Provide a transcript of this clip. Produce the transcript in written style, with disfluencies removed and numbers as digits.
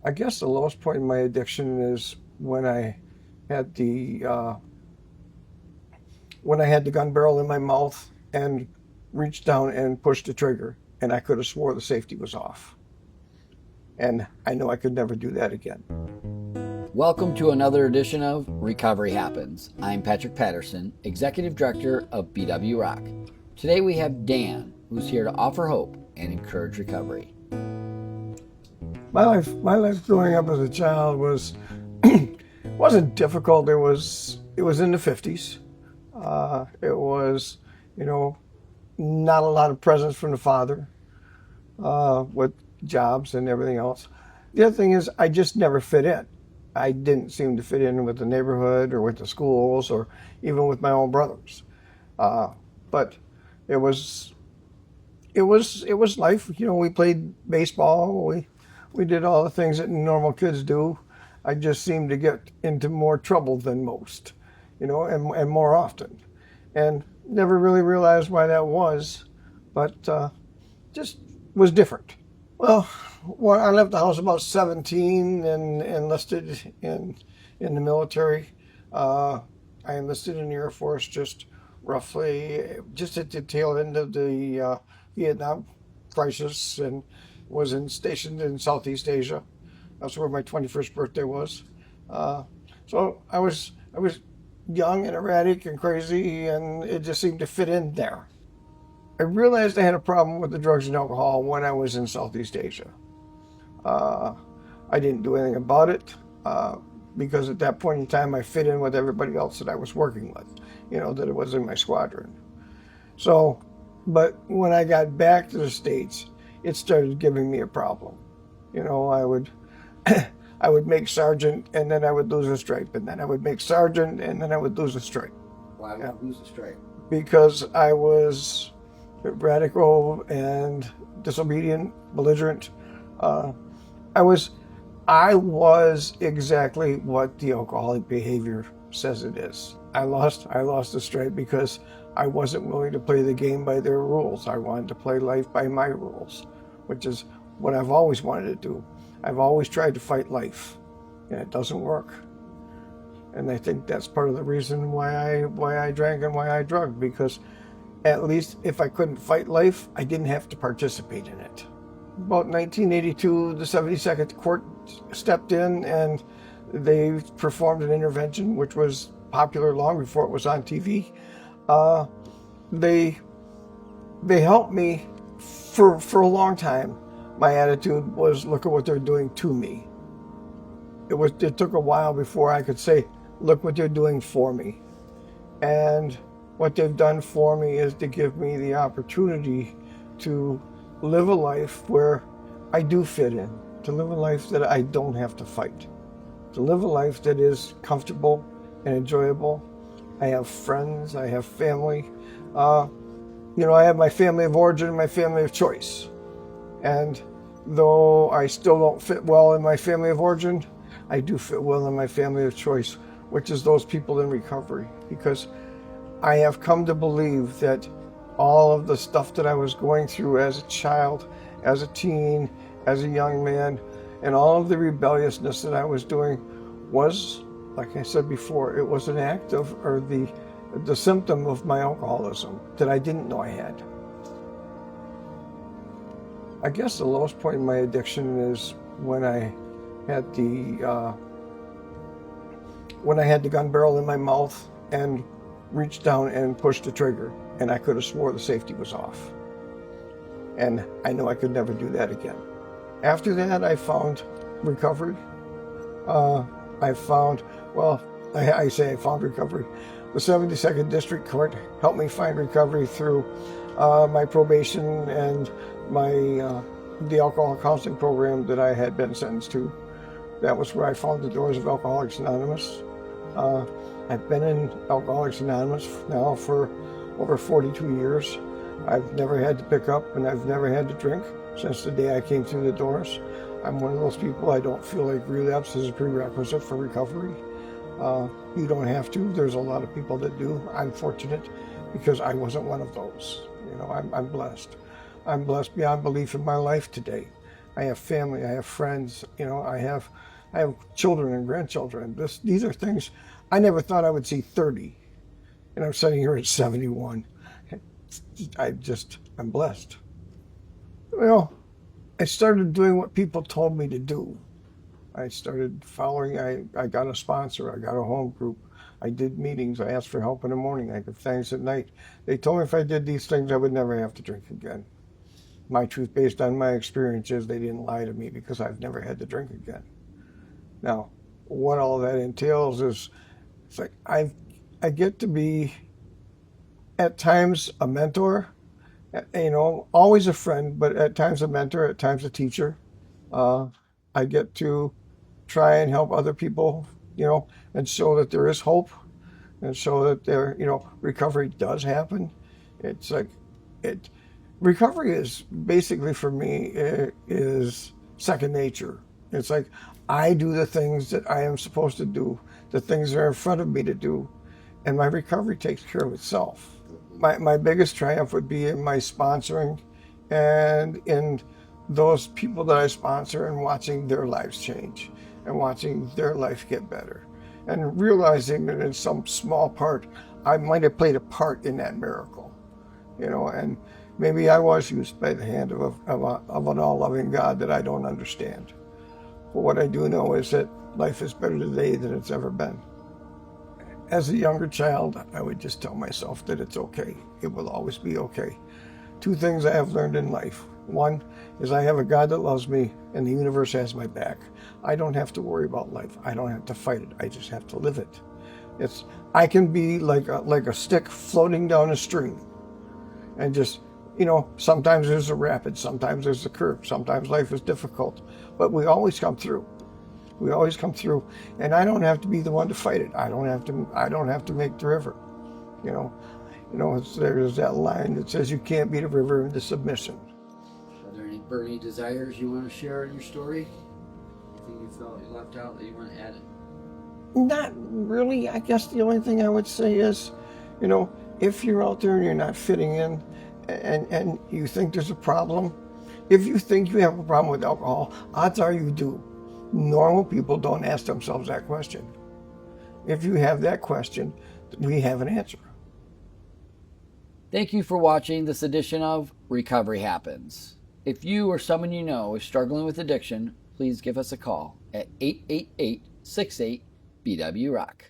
I guess the lowest point in my addiction is had the uh, when I had the gun barrel in my mouth and reached down and pushed the trigger, and I could have swore the safety was off. And I know I could never do that again. Welcome to another edition of Recovery Happens. I'm Patrick Patterson, Executive Director of BW Rock. Today we have Dan, who's here to offer hope and encourage recovery. My life growing up as a child wasn't difficult. It was in the 50s. It was, not a lot of presents from the father with jobs and everything else. The other thing is I just never fit in. I didn't seem to fit in with the neighborhood or with the schools or even with my own brothers. But it was life. We played baseball. We did all the things that normal kids do. I just seemed to get into more trouble than most, and more often. And never really realized why that was, but just was different. Well, when I left the house about 17 and enlisted in the military. I enlisted in the Air Force just at the tail end of the Vietnam crisis, and was stationed in Southeast Asia. That's where my 21st birthday was. So I was young and erratic and crazy, and it just seemed to fit in there. I realized I had a problem with the drugs and alcohol when I was in Southeast Asia. I didn't do anything about it because at that point in time I fit in with everybody else that I was working with, that it was in my squadron. So, but when I got back to the States, it started giving me a problem. I would I would make sergeant and then I would lose a stripe, and then I would make sergeant and then I would lose a stripe. Why would you lose a stripe? Because I was radical and disobedient, belligerent. I was exactly what the alcoholic behavior says it is. I lost the stripe because I wasn't willing to play the game by their rules. I wanted to play life by my rules, which is what I've always wanted to do. I've always tried to fight life, and it doesn't work. And I think that's part of the reason why I drank and why I drugged, because at least if I couldn't fight life, I didn't have to participate in it. About 1982, the 72nd Court stepped in and they performed an intervention, which was popular long before it was on TV. They helped me for a long time. My attitude was, look at what they're doing to me. It took a while before I could say, look what they're doing for me. And what they've done for me is to give me the opportunity to live a life where I do fit in, to live a life that I don't have to fight, to live a life that is comfortable and enjoyable. I have friends, I have family. I have my family of origin and my family of choice. And though I still don't fit well in my family of origin, I do fit well in my family of choice, which is those people in recovery, because I have come to believe that all of the stuff that I was going through as a child, as a teen, as a young man, and all of the rebelliousness that I was doing was, like I said before, it was an act of, or the symptom of my alcoholism that I didn't know I had. I guess the lowest point in my addiction is when I had the gun barrel in my mouth and reached down and pushed the trigger, and I could have swore the safety was off. And I know I could never do that again. After that, I found recovery. I found recovery. The 72nd District Court helped me find recovery through my probation and the alcohol counseling program that I had been sentenced to. That was where I found the doors of Alcoholics Anonymous. I've been in Alcoholics Anonymous now for over 42 years. I've never had to pick up and I've never had to drink since the day I came through the doors. I'm one of those people, I don't feel like relapse is a prerequisite for recovery. You don't have to. There's a lot of people that do. I'm fortunate because I wasn't one of those. I'm blessed. I'm blessed beyond belief in my life today. I have family, I have friends, I have children and grandchildren. These are things I never thought I would see 30. And I'm sitting here at 71. I'm blessed. Well, I started doing what people told me to do. I started following, I got a sponsor, I got a home group, I did meetings, I asked for help in the morning, I did things at night. They told me if I did these things, I would never have to drink again. My truth, based on my experiences, they didn't lie to me because I've never had to drink again. Now, what all that entails is, it's like I get to be, at times, a mentor, always a friend, but at times a mentor, at times a teacher. I get to try and help other people, and show that there is hope, and show that recovery does happen. It's like recovery is basically, for me, it is second nature. It's like I do the things that I am supposed to do, the things that are in front of me to do, and my recovery takes care of itself. My biggest triumph would be in my sponsoring and in those people that I sponsor and watching their lives change and watching their life get better and realizing that in some small part, I might have played a part in that miracle, and maybe I was used by the hand of an all-loving God that I don't understand. But what I do know is that life is better today than it's ever been. As a younger child, I would just tell myself that it's okay. It will always be okay. Two things I have learned in life. One is I have a God that loves me and the universe has my back. I don't have to worry about life. I don't have to fight it. I just have to live it. I can be like a stick floating down a stream and just, sometimes there's a rapid, sometimes there's a curve, sometimes life is difficult, but we always come through. We always come through, and I don't have to be the one to fight it. I don't have to make the river. There's that line that says you can't beat a river into submission. Are there any burning desires you want to share in your story? Anything you felt you left out that you want to add in? Not really. I guess the only thing I would say is, if you're out there and you're not fitting in and you think there's a problem, if you think you have a problem with alcohol, odds are you do. Normal people don't ask themselves that question. If you have that question, we have an answer. Thank you for watching this edition of Recovery Happens. If you or someone you know is struggling with addiction, please give us a call at 888-68-BW-ROCK.